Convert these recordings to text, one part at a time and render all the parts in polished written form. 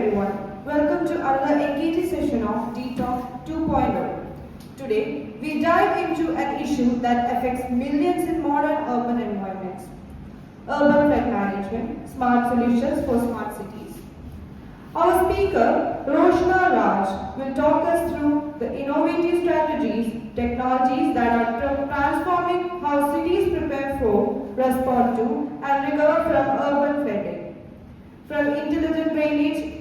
everyone. Welcome to another engaging session of Ditalk 2.0. Today, we dive into an issue that affects millions in modern urban environments. Urban flood management, smart solutions for smart cities. Our speaker, Roshna Raj, will talk us through the innovative strategies, technologies that are transforming how cities prepare for, respond to, and recover from urban flooding. From intelligent drainage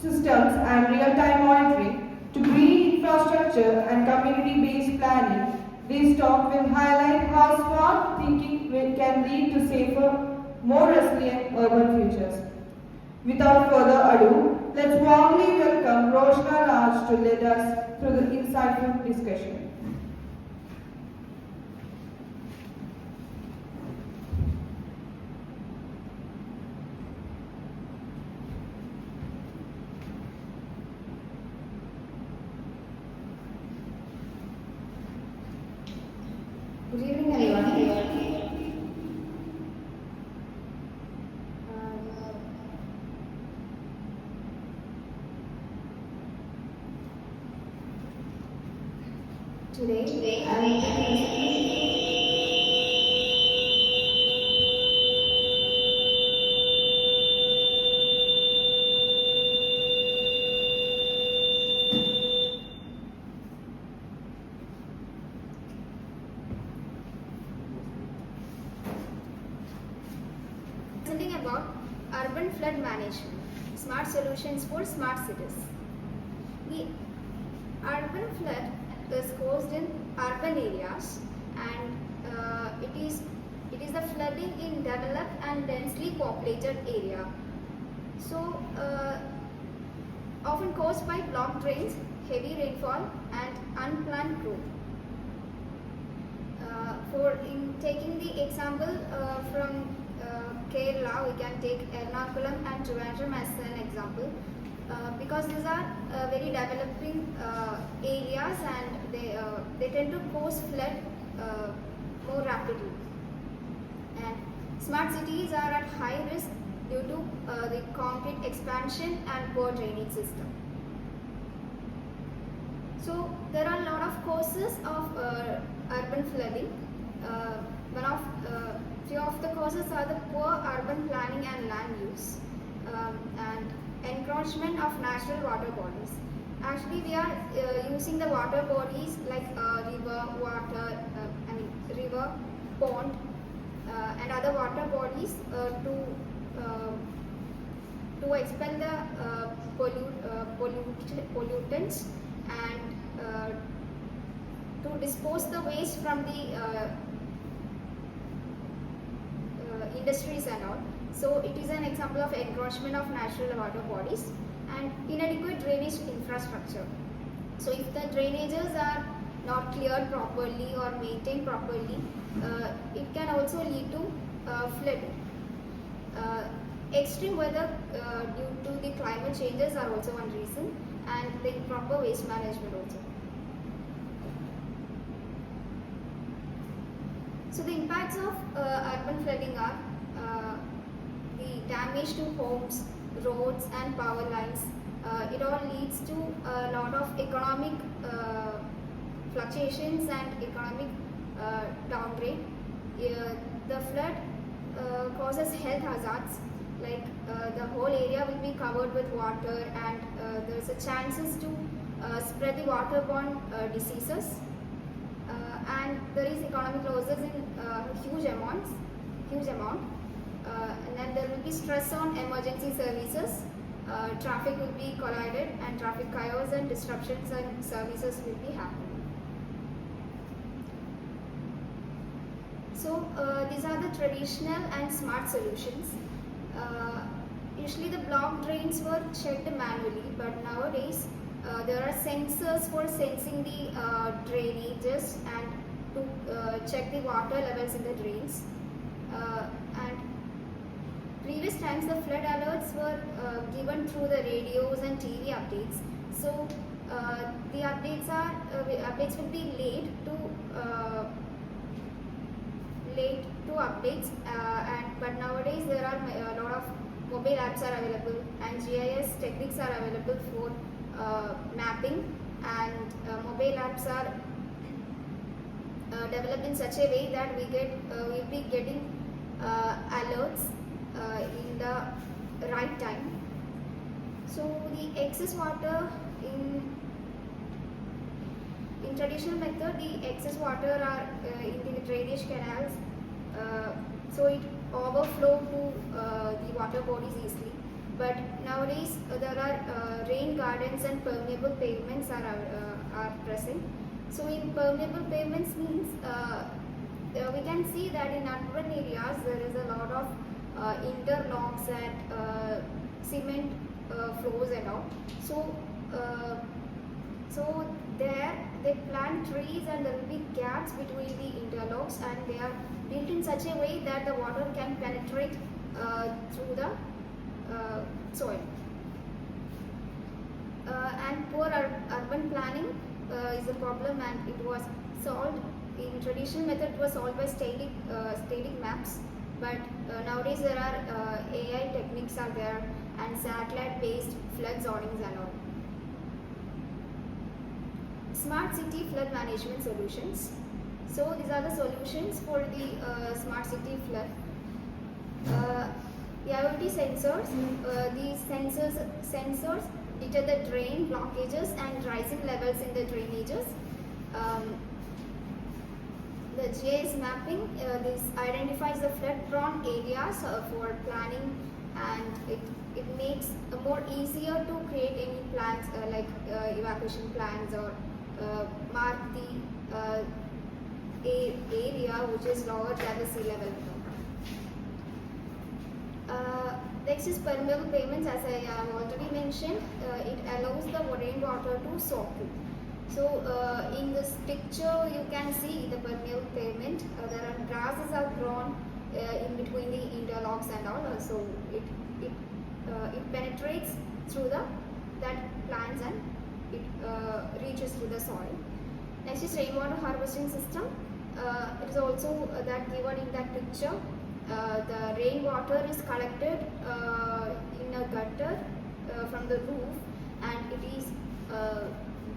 systems and real-time monitoring to green infrastructure and community-based planning, this talk will highlight how smart thinking can lead to safer, more resilient urban futures. Without further ado, let's warmly welcome Roshna Raj to lead us through the insightful discussion. Good evening, everyone. Today presenting about urban flood management, smart solutions for smart cities. The urban flood is caused in urban areas, and it is the flooding in developed and densely populated area. So often caused by blocked drains, heavy rainfall, and unplanned growth. Taking the example from Kerala, we can take Ernakulam and Trivandrum as an example. Because these are very developing areas, and they tend to cause flood more rapidly. And smart cities are at high risk due to the concrete expansion and poor drainage system. So there are a lot of causes of urban flooding. Few of the causes are the poor urban planning and land use, and encroachment of natural water bodies. Actually, we are using the water bodies like river, pond, and other water bodies to expel the pollutants and to dispose the waste from the industries and all. So it is an example of encroachment of natural water bodies and inadequate drainage infrastructure. So if the drainages are not cleared properly or maintained properly, it can also lead to flooding. Extreme weather due to the climate changes are also one reason, and the improper waste management also. So the impacts of urban flooding are the damage to homes, roads and power lines. It all leads to a lot of economic fluctuations and economic downgrade. The flood causes health hazards, like the whole area will be covered with water, and there is a chances to spread the waterborne diseases. And there is economic losses in huge amount, and then there will be stress on emergency services. Traffic will be collided, and traffic chaos and disruptions and services will be happening. So these are the traditional and smart solutions. Usually the blocked drains were checked manually, but nowadays there are sensors for sensing the drainages and to check the water levels in the drains. And previous times the flood alerts were given through the radios and TV updates. So the updates will be late to updates, but nowadays there are a lot of mobile mobile apps are available, and GIS techniques are available for mapping, and mobile apps are developed in such a way that we'll be getting alerts in the right time. So the excess water in traditional method, the excess water are in the drainage canals, so it overflow to the water bodies easily. But nowadays there are rain gardens and permeable pavements are present. So in permeable pavements means we can see that in urban areas there is a lot of interlocks and cement floors and all. So there they plant trees and there will be gaps between the interlocks, and they are built in such a way that the water can penetrate through the soil. And poor urban planning is a problem, and it was solved in traditional method. It was solved by static maps, but nowadays there are AI techniques are there, and satellite based flood zonings and all. Smart city flood management solutions. So these are the solutions for the smart city flood. The IoT sensors. These sensors detect the drain blockages and rising levels in the drainages. The GIS mapping. This identifies the flood-prone areas for planning, and it makes it more easier to create any plans like evacuation plans, or mark the area which is lower than the sea level. Next is permeable pavements. As I have already mentioned, it allows the rainwater to soak in. So in this picture you can see the permeable pavement. There are grasses are grown in between the interlocks and all. So it penetrates through that plants, and it reaches to the soil. Next is rainwater harvesting system. It is also that given in that picture. The rainwater is collected in a gutter from the roof, and it is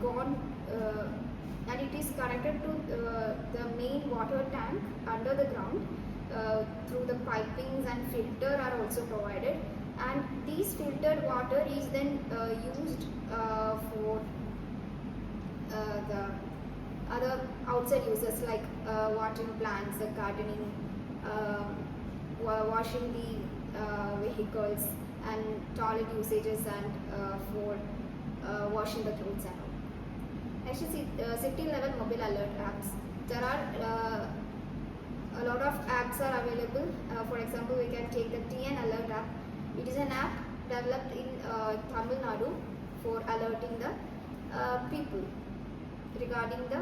gone and it is connected to the main water tank under the ground through the pipings, and filter are also provided, and these filtered water is then used for the other outside uses like watering plants, gardening, washing the vehicles, and toilet usages, and for washing the clothes and all. Next is city level mobile alert apps. There are a lot of apps are available. For example, we can take the TN alert app. It is an app developed in Tamil Nadu for alerting the people regarding the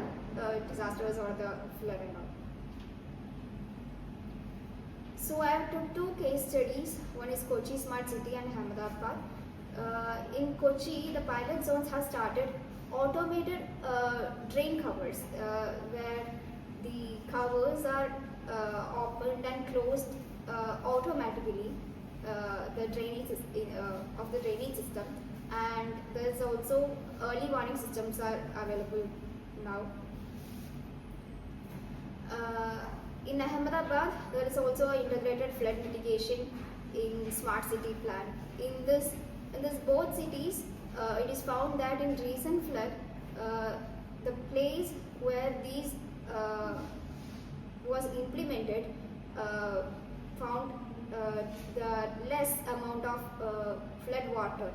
disasters or the flood and all. So I have took two case studies. One is Kochi Smart City and Ahmedabad. In Kochi, the pilot zones have started automated drain covers, where the covers are opened and closed automatically, the drainage of the drainage system, and there is also early warning systems are available now. In Ahmedabad, there is also integrated flood mitigation in smart city plan. In this both cities, it is found that in recent flood, the place where these was implemented found the less amount of flood water.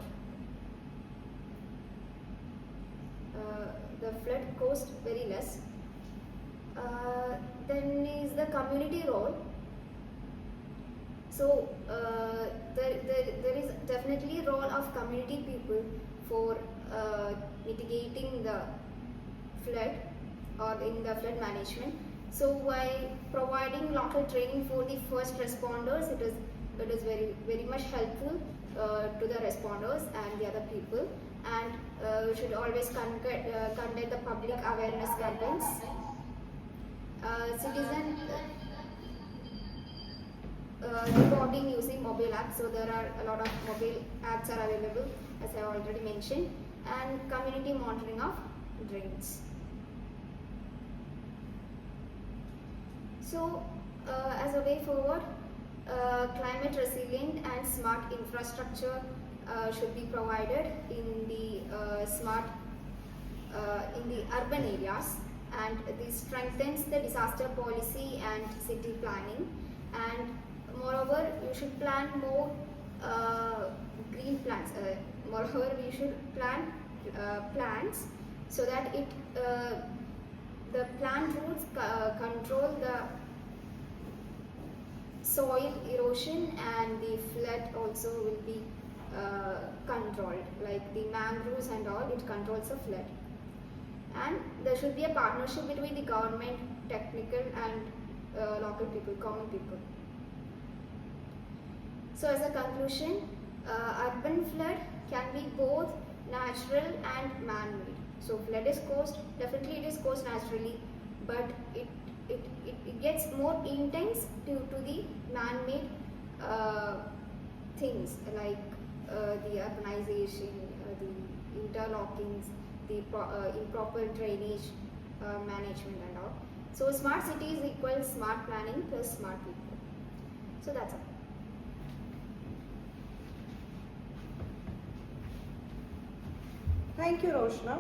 The flood cost very less. Then is the community role. So there is definitely role of community people for mitigating the flood or in the flood management. So by providing local training for the first responders, it is very much helpful to the responders and the other people. And we should always conduct the public awareness campaigns. reporting using mobile apps. So there are a lot of mobile apps are available, as I already mentioned, and community monitoring of drains. So, as a way forward, climate resilient and smart infrastructure should be provided in the in the urban areas, and this strengthens the disaster policy and city planning. And moreover, you should plan more green plants. Moreover, we should plan plants so that the plant roots control the soil erosion, and the flood also will be controlled, like the mangroves and all, it controls the flood. And there should be a partnership between the government, technical and local people, common people. So as a conclusion, urban flood can be both natural and man-made. So flood is caused, definitely it is caused naturally, but it gets more intense due to the man-made things like the urbanization, the interlockings, the improper drainage management and all. So smart cities equals smart planning plus smart people. So that's all. Thank you, Roshna.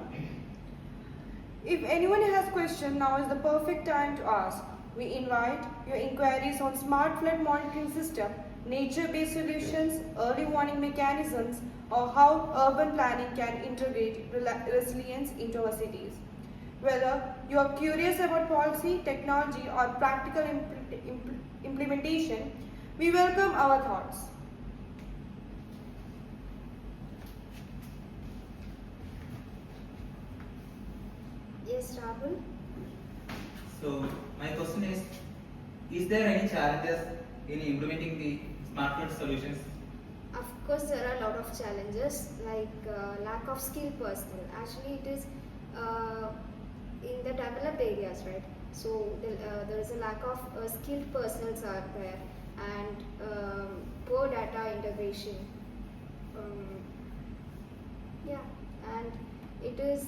If anyone has questions, now is the perfect time to ask. We invite your inquiries on smart flood monitoring system, nature-based solutions, early warning mechanisms, or how urban planning can integrate resilience into our cities. Whether you are curious about policy, technology, or practical implementation, we welcome our thoughts. Yes, Rahul. So my question is there any challenges in implementing the smart grid solutions? Of course, there are a lot of challenges like lack of skilled personnel. Actually, it is in the developed areas, right? So there is a lack of skilled personnel are there, and poor data integration. Yeah, and it is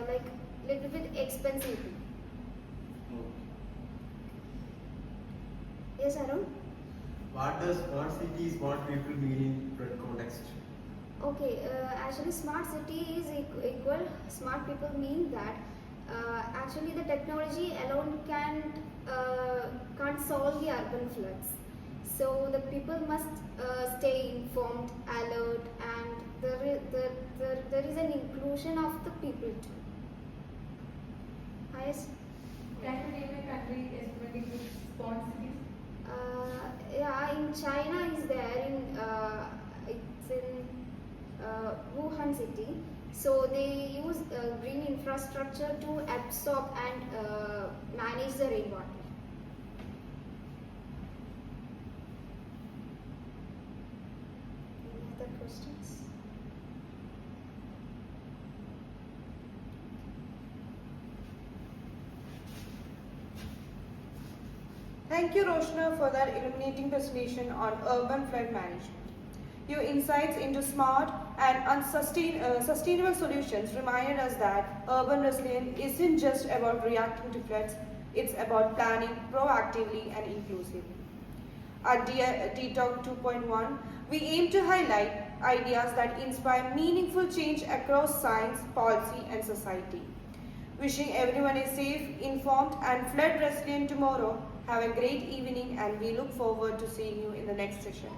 like little bit expensive. Yes, Arun? What does smart city, smart people mean in flood context? Okay, actually smart city is equal, smart people mean that actually the technology alone can't solve the urban floods. So the people must stay informed, alert, and there is an inclusion of the people too. Yes? Can you name a country implementing this smart cities? Yeah, in China is there in it's in Wuhan city. So they use green infrastructure to absorb and manage the rainwater. Any other questions? Thank you, Roshna, for that illuminating presentation on urban flood management. Your insights into smart and sustainable solutions reminded us that urban resilience isn't just about reacting to floods, it's about planning proactively and inclusively. At Ditalk 2.1, we aim to highlight ideas that inspire meaningful change across science, policy, and society. Wishing everyone a safe, informed, and flood resilient tomorrow. Have a great evening, and we look forward to seeing you in the next session.